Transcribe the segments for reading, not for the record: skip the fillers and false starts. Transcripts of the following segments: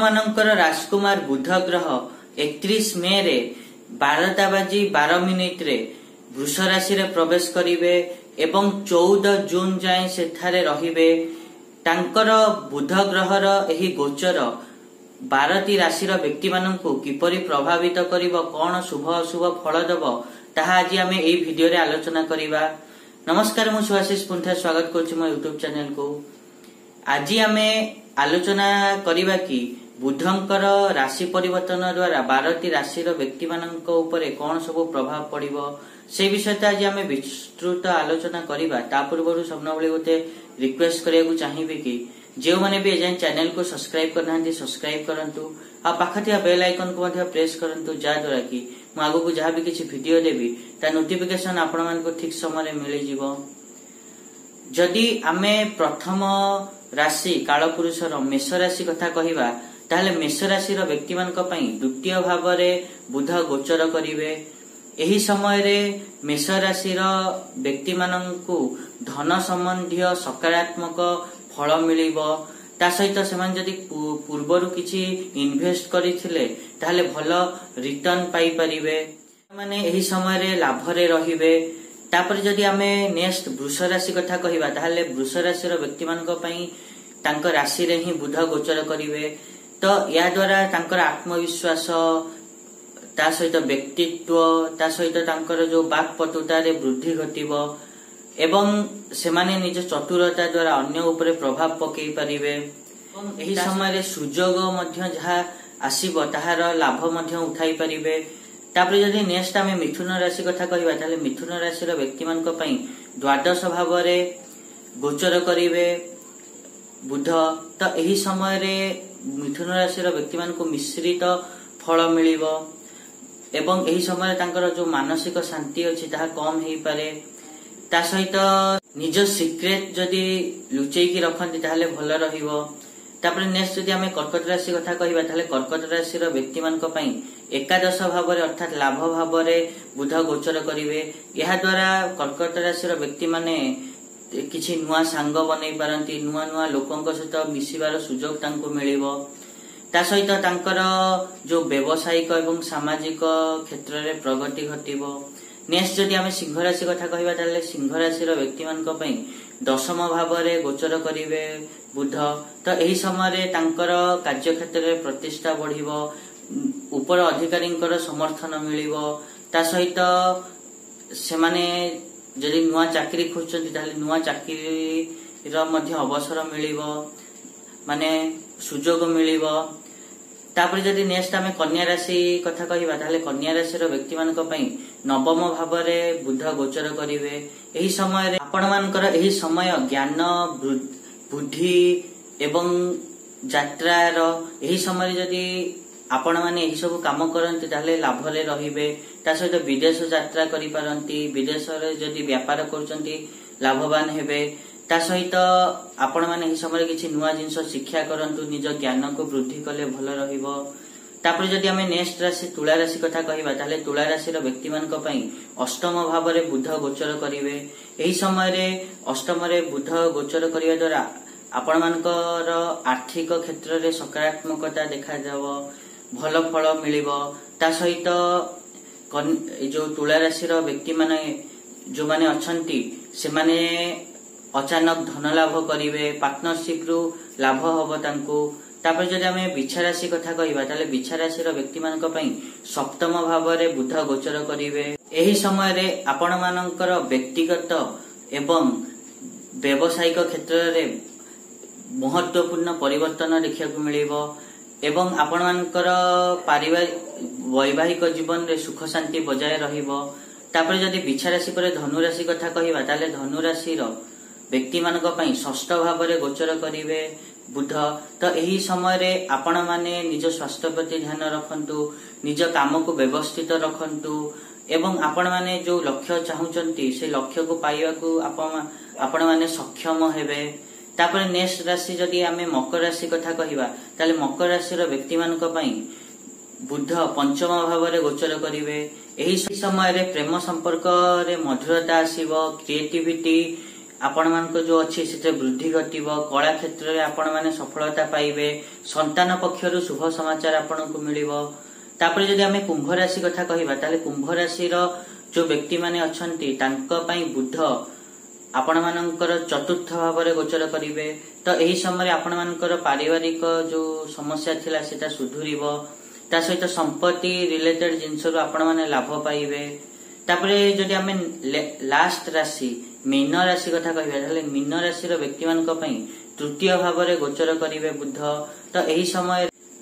मानकर राजकुमार बुध ग्रह 31 मे रे 12:12 रे वृष राशि रे प्रवेश करिवे एवं 14 जून जाए सेठारे रहिबे। तांकर बुध ग्रहर एही गोचर 12टी राशि व्यक्ति माननकु किपरि प्रभावित करिवो, कोन शुभ अशुभ फल देबो, ताहा आज आमे एही वीडियो रे आलोचना करिबा। नमस्कार, मु सुभाषिष पुंथा स्वागत करछि मो YouTube चैनल को। आज आमे आलोचना करिबा कि बुधंकर राशि परिवर्तन द्वारा 12टी राशि व्यक्ति माननक ऊपर कोन सब प्रभाव पड़िबो, से विषय आज आमे विस्तृत आलोचना करिबा। ता पूर्व सबनबळे गोटे रिक्वेस्ट करिया चाहिबे कि जो माने भी एजेंट चैनल को सब्सक्राइब करना सब्सक्राइब करंतु आ पाखथिया बेल आइकन को मध्य प्रेस करंतु, जा द्वारा कि मु आगु को जहां भी किछि वीडियो देबी ता नोटिफिकेशन आपण मान को ठीक समय मिलि जिवो। जदि आमे प्रथम राशि कालपुरुषर मेष राशि कथा कहिबा ताले मेष राशि व्यक्ति मानक पई द्वितीय भाव रे बुध गोचर करिवे। एही समय रे मेष राशि व्यक्ति माननकु धन संबंधी सकारात्मक फल मिलिबो। ता सहित सेमान जदि पूर्वरु किछि इन्वेस्ट करिथिले ताले भल रिटर्न पाई परिबे, माने एही समय रे लाभ रे रहिबे। तापर जदि आमे नेक्स्ट वृष राशि कथा कहिबा ताले वृष राशि व्यक्ति मानक पई तांकर राशि रे ही बुध गोचर करिवे। तो या द्वारा तांकर आत्मविश्वास, ता सहित व्यक्तित्व, ता सहित तांकर जो वाक्पटुता रे वृद्धि घटिबो एवं सेमाने निज चतुरता द्वारा अन्य ऊपर प्रभाव पकई पारिबे। एवं एही समय रे सुजोग मध्य जहा आसीबो ताहार लाभ मध्य उठाई पारिबे। तापर जदि नेक्स्ट आमे मिथुन राशि कथा कहिबा ताले मिथुन राशि व्यक्ति मानक पई द्वादश भाव रे गोचर करिवे बुध। तो एही समय रे मिथुन राशि व्यक्ति मानक मिश्रित फल मिलिबो एवं एही समय तांकर जो मानसिक शांति अछि ताहा कम हेई पारे। ता सहित निज सिक्रेट जदि लुचेई की रखंती ताहले भल रहिबो। तापर नेक्स्ट जदि आमे कर्कट राशि कथा कहिबा ताहले कर्कट राशि व्यक्ति मानक पई एकादश भाव रे अर्थात लाभ भाव रे बुध गोचर करिवे। यहा द्वारा कर्कट राशि व्यक्ति माने किछि नुआ सांग बनै पारंती, नुआ नुआ लोकंक सहित मिसिबार सुजोग तांको मिलिबो। ता सहित तांकर जो व्यवसायिक एवं सामाजिक क्षेत्र रे प्रगति घटिबो। नेक्स्ट जदि आमे सिंह राशि कथा कहिबा ताले सिंह राशि व्यक्ति मानक पई दशम भाव रे गोचर करिवे बुध। तो एही समय रे तांकर कार्य क्षेत्र रे प्रतिष्ठा बढ़िबो, ऊपर अधिकारींकर समर्थन मिलिबो। ता सहित सेमाने जदि नुआ चाकरी खोजचंती ताले नुआ चाकरी रो मध्य अवसर मिलिबो, माने सुजोग मिलिबो। तापर जदि नेक्स्ट आमे कन्या राशि कथा कहिबा ताले कन्या राशि व्यक्ति मानक पई नवम भाव रे बुध गोचर करिवे। एही समय रे आपण मानकर एही समय ज्ञान बुद्धि एवं यात्रा रो एही समय जदि आपण माने एही सब काम करंती ताले लाभ रे रहिबे। ता सहित विदेश यात्रा करि पारंती, विदेश रे जदि व्यापार करचंती लाभवान हेबे। ता सहित आपण माने एही समय किछि नुआ जिंस शिक्षा करंतु, निज ज्ञान को वृद्धि कले भल रहिबो। तापर जदि आमे नेक्स्ट राशि तुला राशि कथा कहिबा ताले तुला राशि व्यक्ति मानक पई अष्टम भाव रे बुध गोचर करिवे। एही समय रे अष्टम रे बुध गोचर करिवा द्वारा आपण मानकर आर्थिक क्षेत्र रे सकारात्मकता देखा जावो, भल फल मिलिबो। ता सहित जो तुला राशि व्यक्ति माने जो माने अछंती से माने अचानक धन लाभ करिवे, पार्टनरशिप रु लाभ होबो तांको। तापर जदि आमे बिछा राशि कथा कहिबा ताले बिछा राशि व्यक्ति मानक पई सप्तम भाव रे बुध गोचर करिवे। एही समय रे आपण मानकर व्यक्तिगत एवं व्यवसायिक क्षेत्र रे महत्वपूर्ण परिवर्तन देखिया को मिलिबो एवं आपण मानकर वैवाहिक जीवन रे सुख शांति बजाय रहिबो। तापर जदि बिछा राशि पर धनु राशि कथा कहिबा ताले धनु राशि व्यक्ति मानक पई षष्ठ भाव रे गोचर करिवे बुध। तो एही समय रे आपण माने निज स्वास्थ्य प्रति ध्यान रखंतु, निज काम को व्यवस्थित रखंतु एवं आपण माने जो लक्ष्य चाहुचंती से लक्ष्य को पाइबा को आपण माने सक्षम हेबे। तापर नेक्स्ट राशि जदि आमे मकर राशि कथा कहिबा ताले मकर राशि व्यक्ति मानक पई बुध पंचम भाव रे गोचर करिवे। एही समय रे प्रेम संपर्क रे मधुरता आसीबो, क्रिएटिविटी आपण मानक जो अच्छी से वृद्धि घटिव, कला क्षेत्र में आपण माने सफलता पाइबे, संतान पक्षर शुभ समाचार आपण को मिलिबो। तापरे जदि आमे कुंभ राशि कथा कहिबा ताले कुंभ राशि रो जो व्यक्ति माने अछंती तांको पई बुध आपण मानकर चतुर्थ भाव में गोचर करिवे। तो एही समय आपण मानकर पारिवारिक जो समस्या थिला सेटा सुधुरिबो। ता सहित संपत्ति रिलेटेड जिनस आपण माने लाभ पाइबे। तापरे जदि आमे लास्ट राशि मीन राशि कथा कहिबा ताले मीन राशि रो व्यक्ति मानक पई तृतीय भाव में गोचर करिवे बुध। तो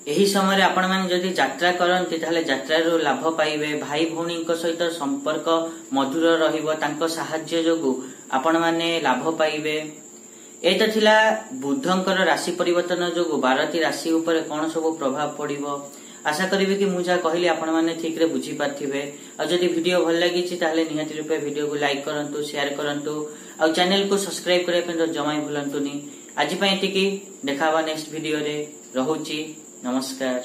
एही समय आपण माने जदि यात्रा करंती ताले यात्रा रो लाभ पाइबे। भाई भौणी सहित संपर्क मधुर रहिबो, तांको सहाय्य जोगु आपण माने लाभ पाइबे। एटा थिला बुधंकर राशि परिवर्तन जोगु 12टी राशि ऊपर कोन सब प्रभाव पड़िबो। आशा करिबे कि मुझा कहली आपण माने ठीक रे बुझी पाथिबे। आ जदि वीडियो भल लागिछि ताले निहाती रूपे वीडियो को लाइक करंतु, शेयर करंतु आ चैनल को सब्सक्राइब करे पे जमाई भूलंतुनी। आज पई एतिकी, देखावा नेक्स्ट वीडियो रे। रहूची, नमस्कार।